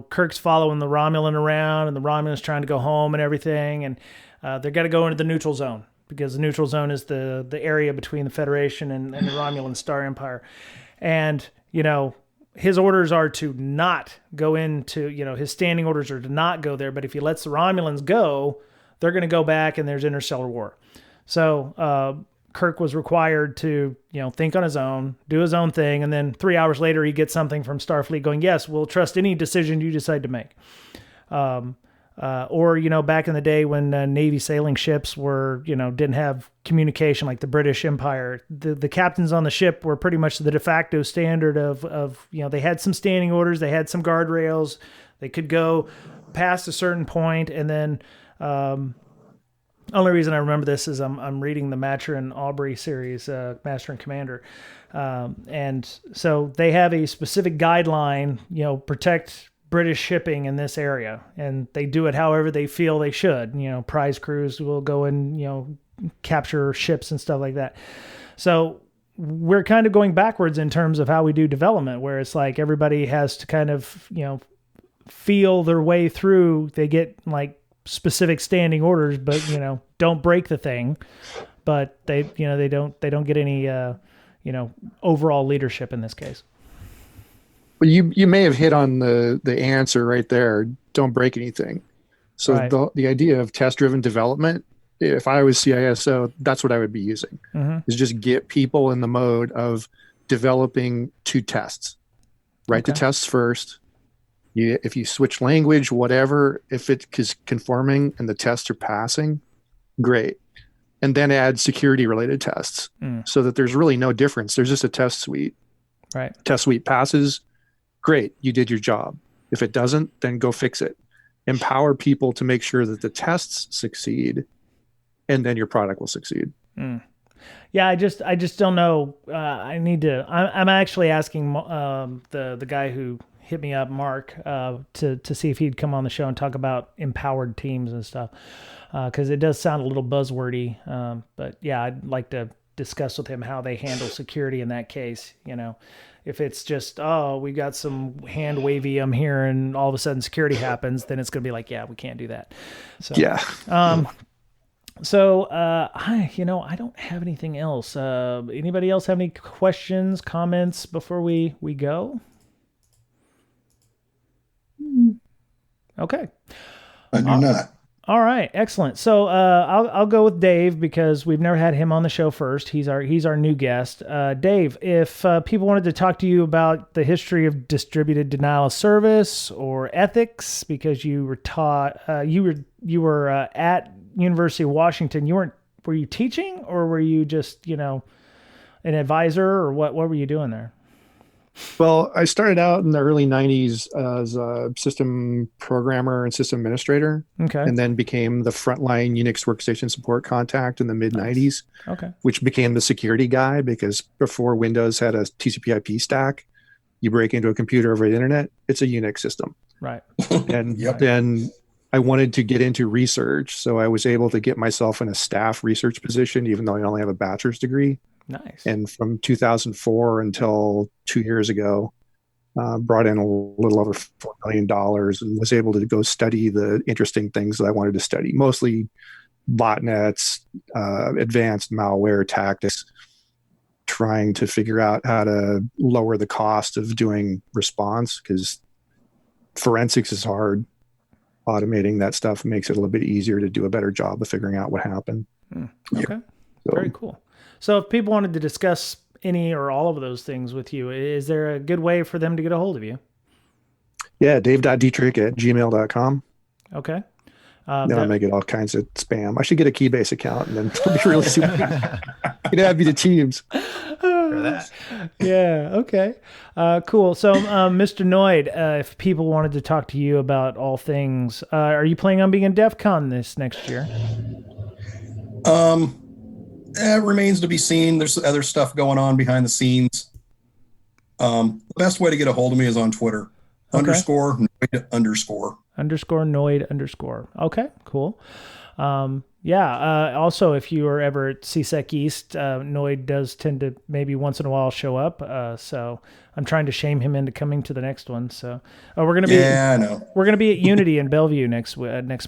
Kirk's following the Romulan around and the Romulan's trying to go home and everything. And they're got to go into the neutral zone, because the neutral zone is the area between the Federation and the Romulan Star Empire. And, his orders are to not go into, his standing orders are to not go there. But if he lets the Romulans go, they're going to go back and there's interstellar war. So Kirk was required to, think on his own, do his own thing. And then 3 hours later, he gets something from Starfleet going, yes, we'll trust any decision you decide to make. Or, back in the day when Navy sailing ships were, didn't have communication like the British Empire, the captains on the ship were pretty much the de facto standard of they had some standing orders, they had some guardrails, they could go past a certain point. And then, only reason I remember this is I'm reading the Matcher and Aubrey series, Master and Commander. And so they have a specific guideline, protect British shipping in this area, and they do it however they feel they should. Prize crews will go and, capture ships and stuff like that. So we're kind of going backwards in terms of how we do development, where it's like everybody has to kind of, feel their way through. They get like specific standing orders, but, don't break the thing. But they don't get any, overall leadership in this case. Well, you may have hit on the answer right there. Don't break anything. So Right. the idea of test-driven development, if I was CISO, that's what I would be using. Mm-hmm. Is just get people in the mode of developing to tests. Write the Okay. tests first. If you switch language, whatever, if it is conforming and the tests are passing, great. And then add security-related tests so that there's really no difference. There's just a test suite. Right. Test suite passes, great, you did your job. If it doesn't, then go fix it. Empower people to make sure that the tests succeed, and then your product will succeed. Yeah, I just don't know. I need to. I'm actually asking the guy who hit me up, Mark, to see if he'd come on the show and talk about empowered teams and stuff, because it does sound a little buzzwordy. But yeah, I'd like to discuss with him how they handle security in that case. You know, if it's just, oh, we got some hand wavy here and all of a sudden security happens, then it's going to be like, yeah, we can't do that. So yeah. So I don't have anything else. Anybody else have any questions, comments before we go? Okay. I do not. All right, excellent. So I'll go with Dave because we've never had him on the show first. He's our new guest. Dave, if people wanted to talk to you about the history of distributed denial of service or ethics, because you were taught, you were at University of Washington, were you teaching or were you just an advisor, or what were you doing there? Well, I started out in the early 90s as a system programmer and system administrator, and then became the frontline Unix workstation support contact in the mid-90s, which became the security guy, because before Windows had a TCP/IP stack, you break into a computer over the internet, it's a Unix system. Right. And then I wanted to get into research, so I was able to get myself in a staff research position, even though I only have a bachelor's degree. Nice. And from 2004 until 2 years ago, brought in a little over $4 million and was able to go study the interesting things that I wanted to study, mostly botnets, advanced malware tactics, trying to figure out how to lower the cost of doing response, because forensics is hard. Automating that stuff makes it a little bit easier to do a better job of figuring out what happened. Okay. Very cool. So if people wanted to discuss any or all of those things with you, is there a good way for them to get a hold of you? Yeah, dave.dittrich@gmail.com. Okay. Then I may get all kinds of spam. I should get a Keybase account, and then it'll be really super. You'd have me to Teams. Yeah. Okay. Cool. So, Mr. Noid, if people wanted to talk to you about all things, are you planning on being in DEF CON this next year? It remains to be seen. There's other stuff going on behind the scenes. The best way to get a hold of me is on Twitter. _Noid_. _Noid_. Okay, cool. Also, if you are ever at CSEC East, Noid does tend to maybe once in a while show up. So I'm trying to shame him into coming to the next one. So we're gonna be I know. We're gonna be at Unity in Bellevue next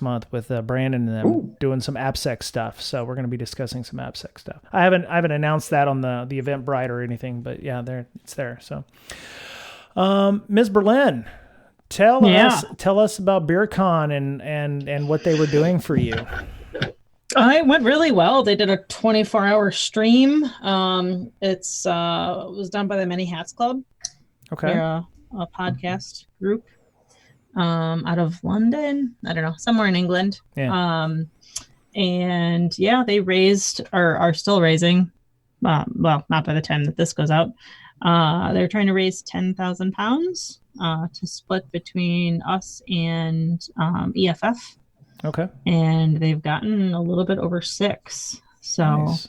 month with Brandon and them doing some AppSec stuff. So we're gonna be discussing some AppSec stuff. I haven't announced that on the Eventbrite or anything, but yeah, it's there. So, Ms. Berlin, tell us about BeerCon and what they were doing for you. It went really well. They did a 24-hour stream. It was done by the Many Hats Club. Okay. They're a podcast group out of London. I don't know, somewhere in England. Yeah. They raised or are still raising. Well, not by the time that this goes out. They're trying to raise £10,000 to split between us and EFF. Okay. And they've gotten a little bit over 6. So, nice.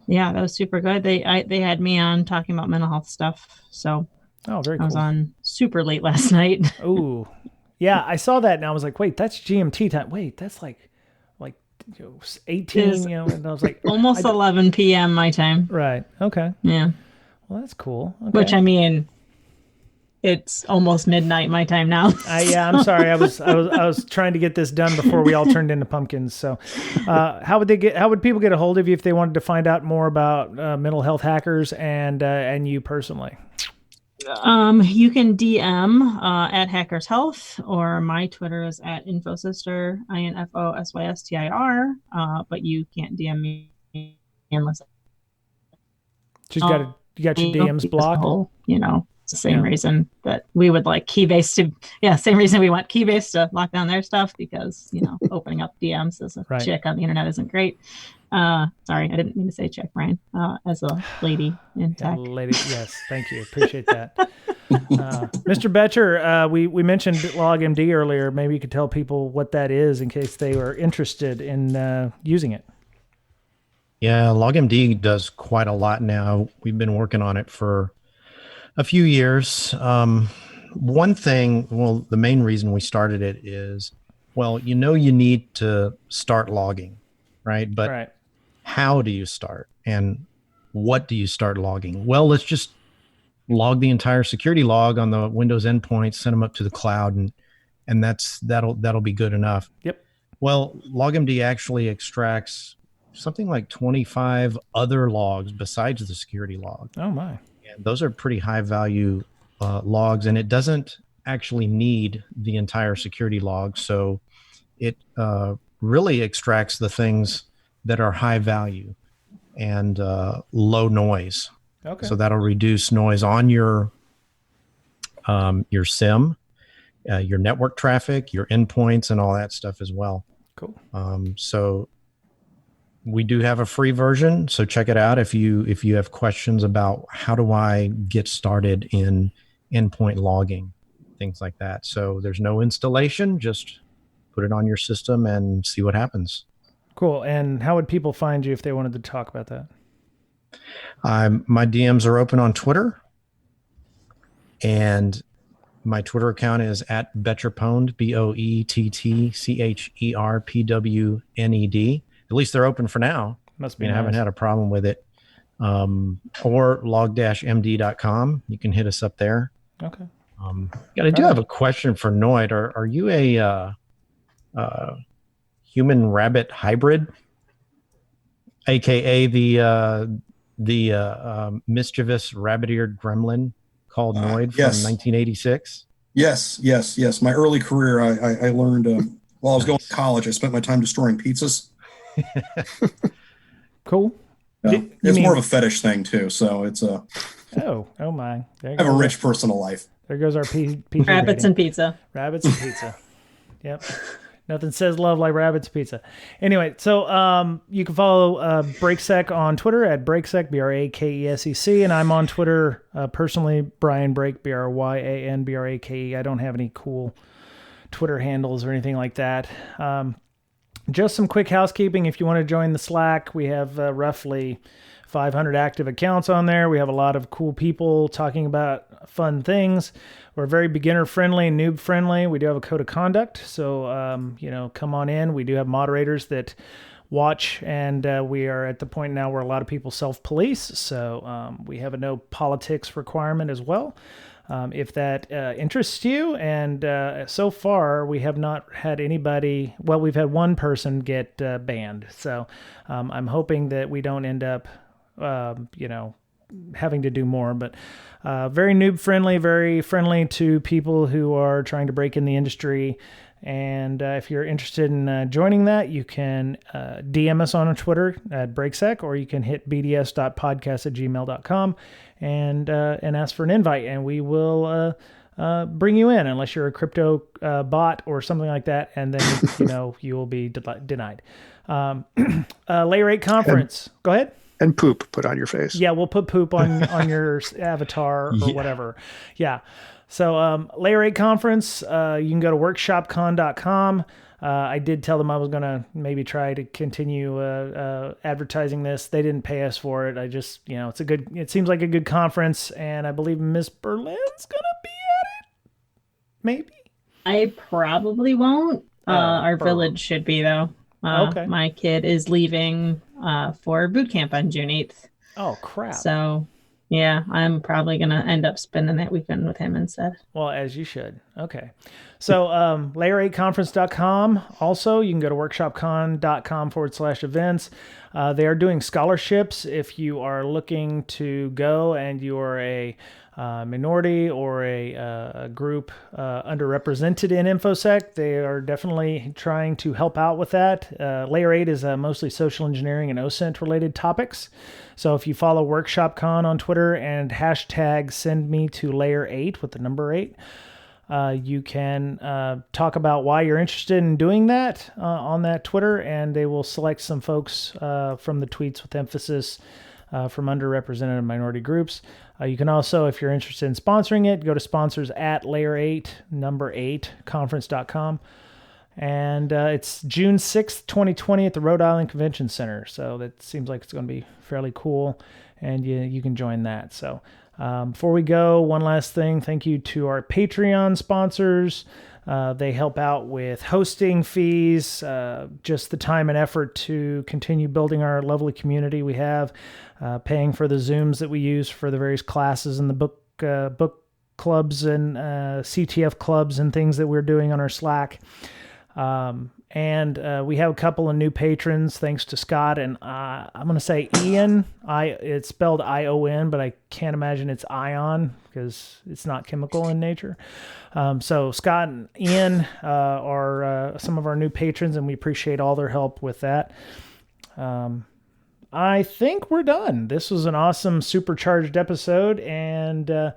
Yeah, that was super good. They had me on talking about mental health stuff. So, very cool. I was on super late last night. Oh, yeah, I saw that and I was like, wait, that's GMT time. Wait, that's like 18. And I was like, almost 11 p.m. my time. Right. Okay. Yeah. Well, that's cool. Okay. Which, I mean, it's almost midnight my time now. I'm sorry. I was trying to get this done before we all turned into pumpkins. So, how would people get a hold of you if they wanted to find out more about mental health hackers and you personally? You can DM at Hackers Health, or my Twitter is at Infosister, INFOSYSTIR. But you can't DM me unless you got your DMs blocked. It's the same reason that we would like Keybase to, same reason we want Keybase to lock down their stuff, because, opening up DMs as a chick on the internet isn't great. Sorry, I didn't mean to say chick, Brian, as a lady in tech. Lady, yes, thank you. Appreciate that. Mr. Betcher, we mentioned LogMD earlier. Maybe you could tell people what that is in case they were interested in using it. Yeah, LogMD does quite a lot now. We've been working on it for a few years. One thing, well, the main reason we started it is, well, you need to start logging, right? But Right. How do you start? And what do you start logging? Well, let's just log the entire security log on the Windows endpoint, send them up to the cloud, and that'll be good enough. Yep. Well, LogMD actually extracts something like 25 other logs besides the security log. Oh my! And those are pretty high value logs, and it doesn't actually need the entire security log. So it really extracts the things that are high value and low noise. Okay. So that'll reduce noise on your SIM, your network traffic, your endpoints, and all that stuff as well. Cool. So we do have a free version, so check it out if you have questions about how do I get started in endpoint logging, things like that. So there's no installation, just put it on your system and see what happens. Cool. And how would people find you if they wanted to talk about that? My DMs are open on Twitter, and my Twitter account is @Betcherpwned, BOETTCHERPWNED. At least they're open for now. Must be. I haven't had a problem with it. Or log-md.com. You can hit us up there. Okay. I do have a question for Noid. Are you a human rabbit hybrid, aka the mischievous rabbit-eared gremlin called Noid from 1986? Yes. My early career, I learned while I was going to college. I spent my time destroying pizzas. Cool. It's more of a fetish thing too. So it's a. Oh my! I have a rich personal life. There goes our PG rabbits and pizza. Rabbits and pizza. Yep. Nothing says love like rabbits and pizza. Anyway, so you can follow Brakesec on Twitter @Brakesec, BRAKESEC, and I'm on Twitter personally, Brian Brake, BRYANBRAKE. I don't have any cool Twitter handles or anything like that. Just some quick housekeeping. If you want to join the Slack, we have roughly 500 active accounts on there. We have a lot of cool people talking about fun things. We're very beginner friendly and noob friendly. We do have a code of conduct. So, come on in. We do have moderators that watch, and we are at the point now where a lot of people self-police. So we have a no politics requirement as well. If that interests you, and so far we have not had anybody, well, we've had one person get banned. So I'm hoping that we don't end up, having to do more, but very noob friendly, very friendly to people who are trying to break in the industry. And if you're interested in joining that, you can DM us on Twitter @Brakesec, or you can hit bds.podcast@gmail.com and ask for an invite, and we will bring you in, unless you're a crypto bot or something like that, and then you will be denied. Layer 8 conference. Go ahead. And poop put on your face. Yeah, we'll put poop on your avatar or whatever. Yeah. So Layer 8 conference, you can go to workshopcon.com. I did tell them I was going to maybe try to continue advertising this. They didn't pay us for it. I just, it seems like a good conference, and I believe Miss Berlin's going to be at it. Maybe. I probably won't. Our village should be, though. Okay. My kid is leaving for boot camp on June 8th. Oh, crap. So, yeah, I'm probably going to end up spending that weekend with him instead. Well, as you should. Okay. So, layer8conference.com. Also, you can go to workshopcon.com/events. They are doing scholarships. If you are looking to go and you are a minority or a group underrepresented in InfoSec, they are definitely trying to help out with that. Layer 8 is mostly social engineering and OSINT related topics. So if you follow WorkshopCon on Twitter and hashtag send me to Layer 8 with the number 8, you can talk about why you're interested in doing that on that Twitter, and they will select some folks from the tweets with emphasis from underrepresented minority groups. You can also, if you're interested in sponsoring it, go to sponsors at layer8conference.com. And it's June 6th, 2020 at the Rhode Island Convention Center. So that seems like it's going to be fairly cool, and you can join that. So before we go, one last thing. Thank you to our Patreon sponsors. They help out with hosting fees, just the time and effort to continue building our lovely community we have, paying for the Zooms that we use for the various classes and the book clubs and CTF clubs and things that we're doing on our Slack. And we have a couple of new patrons, thanks to Scott and I'm going to say Ian. It's spelled I-O-N, but I can't imagine it's ion because it's not chemical in nature. So Scott and Ian are some of our new patrons, and we appreciate all their help with that. I think we're done. This was an awesome supercharged episode, and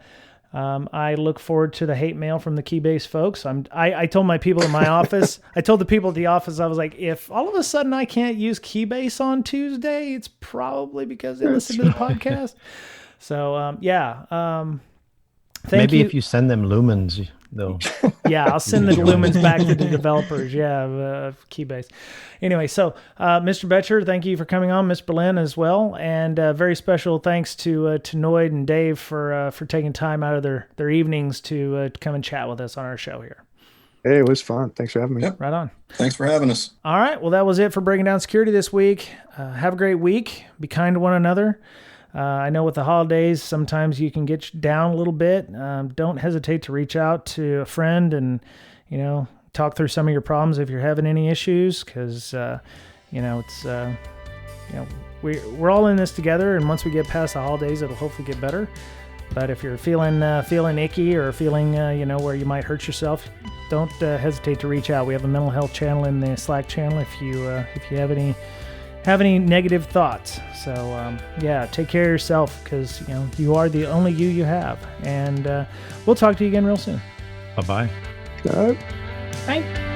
I look forward to the hate mail from the Keybase folks. I told my people in my office, I told the people at the office, I was like, if all of a sudden I can't use Keybase on Tuesday, it's probably because they listen to the podcast. So, thank you. Maybe if you send them lumens, though. Yeah, I'll send the lumens back to the developers. Yeah, Keybase. Anyway, so Mr. Betcher, thank you for coming on. Miss Berlin as well, and very special thanks to Noid and Dave for taking time out of their evenings to come and chat with us on our show here. Hey, it was fun. Thanks for having me. Yep. Right on. Thanks for having us. All right. Well, that was it for Breaking Down Security this week. Have a great week. Be kind to one another. I know with the holidays, sometimes you can get down a little bit. Don't hesitate to reach out to a friend and, talk through some of your problems if you're having any issues, because, it's, we're all in this together, and once we get past the holidays, it'll hopefully get better. But if you're feeling icky or feeling, where you might hurt yourself, don't hesitate to reach out. We have a mental health channel in the Slack channel if you have any negative thoughts. So take care of yourself, because you are the only you have. And we'll talk to you again real soon. Bye-bye. Bye. Bye.